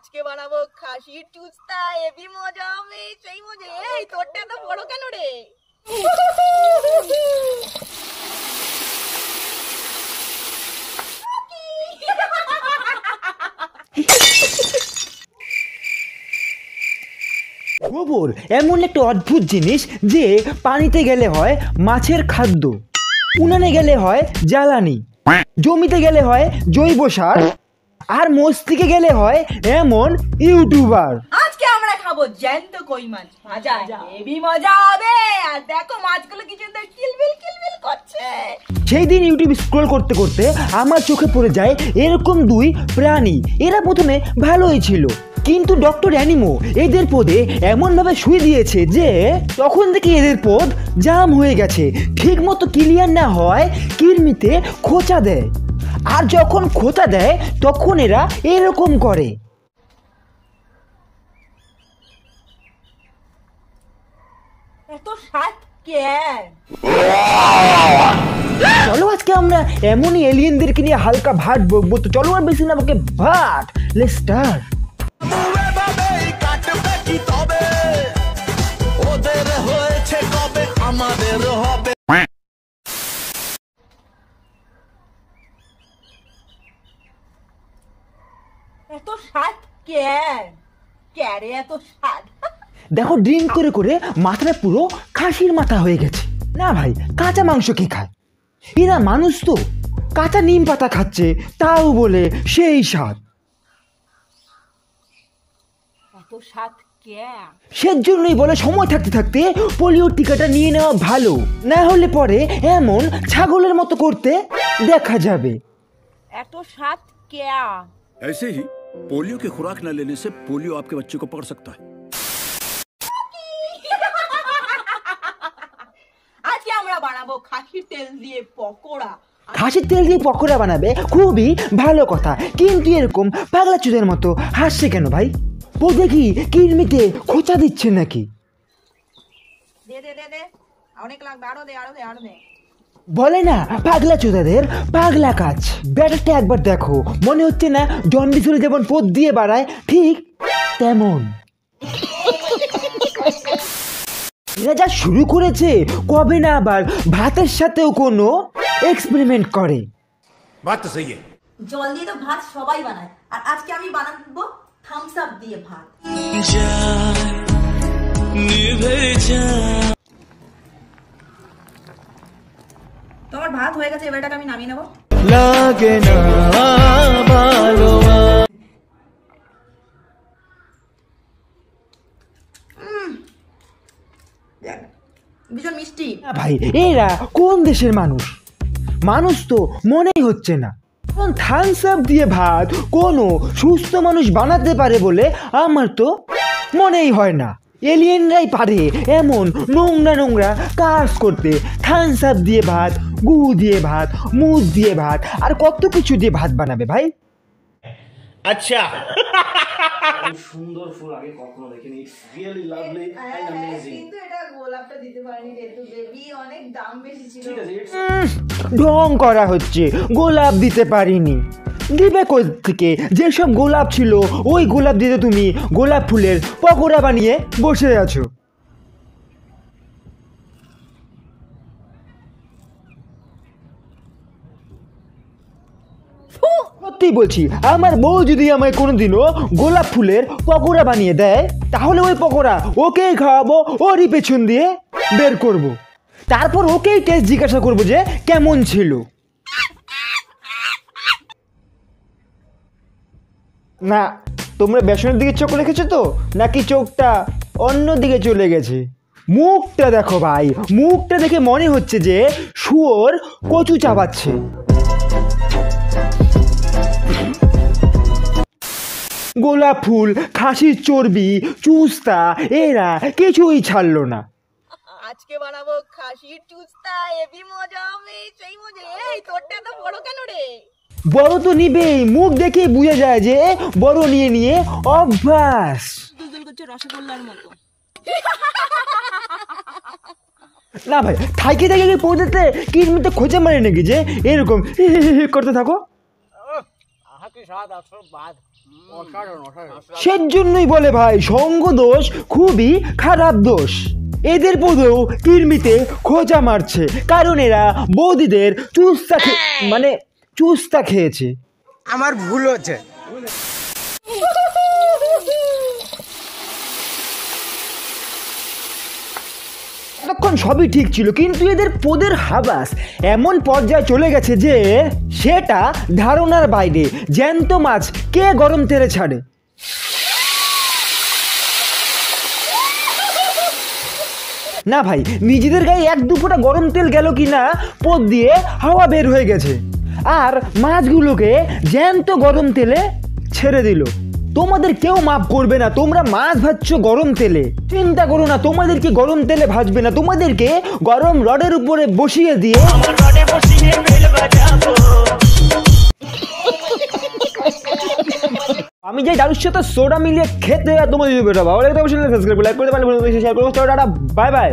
আজকে বানাবো খাসির চুস্তা, হেভি মজা হবে। সেই মজা। এই তোরটা তো বড় কেন রে? গোবর এমন একটা অদ্ভুত জিনিস যে পানিতে গেলে হয় মাছের খাদ্য, উনানে গেলে হয় জ্বালানি, জমিতে গেলে হয় জৈব সার, আর মস্তিষ্কে গেলে হয় এমন ইউটিউবার। আজকে আমরা খাবো জ্যান্ত কই মাছ ভাজা, হেভি মজা হবে। আর দেখো মাছগুলো কি সুন্দর কিলবিল কিলবিল করছে। সেই দিন ইউটিউব স্ক্রল করতে করতে আমার চোখে পড়ে যায় এরকম দুই প্রাণী। এরা প্রথমে ভালোই ছিল, কিন্তু ডক্টর অ্যানিমো এদের পদে এমনভাবে শুয়ে দিয়েছে যে তখন থেকে এদের পদ জাম হয়ে গেছে। ঠিক মতো ক্লিয়ার না হয় কিরমিতে খোঁচা দেয়, আর যখন খোঁচা দেয় তখন এরা এরকম করে। এত স্বাদ কেন? চলো আজকে আমরা এমনই এলিয়েনদেরকে নিয়ে হালকা ভাট বকবো। তো চলো আর বেশি না আমাকে ভাট, লেটস স্টার্ট। এত স্বাদ কেন? ক্যারে এত স্বাদ? দেখো ড্রিঙ্ক করে করে মাথাটা পুরো খাসির মাথা হয়ে গেছে। না ভাই, কাঁচা মাংস কে খায়? এরা মানুষ তো, কাঁচা নিম পাতা খাচ্ছে, তাও বলে সেই স্বাদ। এত স্বাদ কেন? সেজন্যই বলে সময় থাকতে থাকতে পোলিওর টিকাটা নিয়ে নেওয়া ভালো, না হলে পরে এমন ছাগলের মতো করতে দেখা যাবে। এত স্বাদ কেন? ऐसे ही पोलियो की खुराक न लेने से पोलियो आपके बच्चे को पकड़ सकता है। আজকে আমরা বানাবো খাসির তেল দিয়ে পকোড়া। খাসির তেল দিয়ে পকোড়া বানাবে, খুবই ভালো কথা, কিন্তু এরকম পাগলা চুদের মতো হাসছে কেন ভাই? ও দেখি কিরমিতে খোঁচা দিচ্ছে নাকি? দে দে দে দে, অনেক লাগবে, আরো দে আরো দে আরো দে। বলে না পাগলা চোদাদের পাগলা কাজ। ব্যাটারটা একবার দেখো, মনে হচ্ছে না জন্ডিস হলে যেমন পথ দিয়ে বাড়ায় ঠিক তেমন। এরা যা শুরু করেছে, কবে না আবার ভাতের সাথেও কোনো এক্সপেরিমেন্ট করে। बात तो सही है। জল দিয়ে তো ভাত সবাই বানায়, আর আজকে আমি বানাবো থামস আপ দিয়ে ভাত। তোমার ভাত হয়ে গেছে, এবার এটাকে আমি নামিয়ে নেবো। লাগে না ভালো ভীষণ মিষ্টি। ভাই, এরা কোন দেশের মানুষ? মানুষ তো মনেই হচ্ছে না। থামস আপ দিয়ে ভাত কোনো সুস্থ মানুষ বানাতে পারে বলে আমার তো মনেই হয় না। এলিয়েনরাই পারে এমন নোংরা নোংরা কাজ করতে। থামস আপ দিয়ে ভাত, গু দিয়ে ভাত, মুজ দিয়ে ভাত, আর কত কিছু দিয়ে ভাত বানাবে ভাই। আচ্ছা সুন্দর ফুল আগে কখনো দেখিনি। It's really lovely and amazing. কিন্তু এটা গোলাপটা দিতে পারিনি রে, তো বেবি অনেক দাম বেশি ছিল। ঠিক আছে, ইটস ঢং করা হচ্ছে, গোলাপ দিতে পারিনি। দিবে কই থেকে? যেসব গোলাপ ছিল ওই গোলাপ দিয়ে তুমি গোলাপ ফুলের পকোড়া বানিয়ে বসে আছো। সত্যি বলছি, আমার বউ যদি আমায় কোনোদিনও গোলাপ ফুলের পকোড়া বানিয়ে দেয়, তাহলে ওই পকোড়া ওকেই খাওয়াবো, ওরই পেছন দিয়ে বের করব। তারপর ওকেই টেস্ট জিজ্ঞাসা করবো যে কেমন ছিল। না, তোমরা বেসনের দিকে চোখ রেখেছো তো, নাকি চোখটা অন্য দিকে চলে গেছে? মুখটা দেখো ভাই, মুখটা দেখে মনে হচ্ছে যে শুয়োর কচু চাবাচ্ছে। গোলাপ ফুল, খাসির চর্বি, চুস্তা, এরা কিছুই ছাড়লো না। আজকে বানাবো খাসির চুস্তা, হেভি মজা হবে। সেই মজা। এই তোরটা তো বড় কেন রে? বড় তো নিবেই, মুখ দেখেই বুঝে যায় যে বড় নিয়ে নিয়ে অভ্যাস। দুলদুল করছে রসগোল্লার মতো। না ভাই, থাকি থাকি পৌঁছাতে কিরমিতে খোঁজে মারে নাকি যে এরকম করতে থাকো? সেজন্যই বলে ভাই সঙ্গ দোষ খুবই খারাপ দোষ। এদের পদেও কিরমিতে খোঁজা মারছে, কারণ এরা বৌদিদের চুস্তা খেয়েছে। আমার ভুল হচ্ছে। এতক্ষণ সবই ঠিক ছিল, কিন্তু এদের পদের হাবাস এমন পর্যায়ে চলে গেছে যে সেটা ধারণার বাইরে। জ্যান্ত মাছ কে গরম তেলে ছাড়ে? না ভাই, নিজেদের গায়ে এক দু ফোঁটা গরম তেল গেল কি না পদ দিয়ে হাওয়া বের হয়ে গেছে, আর মাছগুলোকে জ্যান্ত গরম তেলে ছেড়ে দিল। তোমাদের কেউ মাফ করবে না। তোমরা মাছ ভাজছো গরম তেলে, চিন্তা করো না তোমাদেরকে গরম তেলে ভাজবে না, তোমাদেরকে গরম রডের উপরে বসিয়ে দিয়ে আমি যাই দারুর সাথে সোডা মিলিয়ে খেতে। তোমাদের ভিডিওটা ভালো লাগে তো অবশ্যই সাবস্ক্রাইব লাইক করতে পারলে শেয়ার করতে। Bye bye.